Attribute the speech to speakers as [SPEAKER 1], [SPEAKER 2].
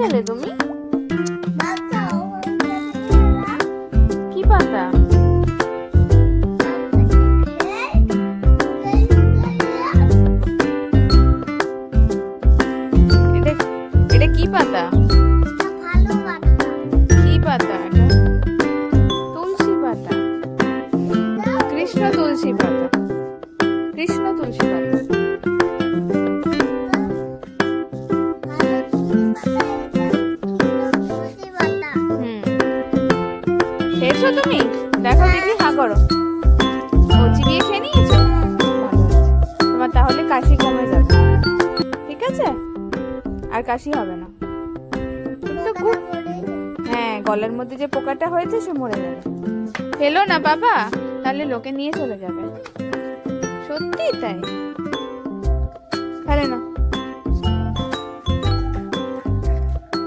[SPEAKER 1] খেলে তুমি? কি পাতা? এটা এটা কি পাতা? কি পাতা এটা? তুলসী পাতা। কৃষ্ণ তুলসী পাতা। কৃষ্ণ তুলসী পাতা। খেয়েছো তুমি? দেখো দেখি, হা করো। ও চিবিয়ে খেয়ে নিয়েছো? তোমার তাহলে কাশি কমে যাবে, ঠিক আছে? আর কাশি হবে না। কিন্তু হ্যাঁ, গলার মধ্যে যে পোকাটা হয়েছে সে মরে যাবে। ফেলো না বাবা, তাহলে লোকে নিয়ে চলে যাবে। সত্যি তাই। ফেলে না।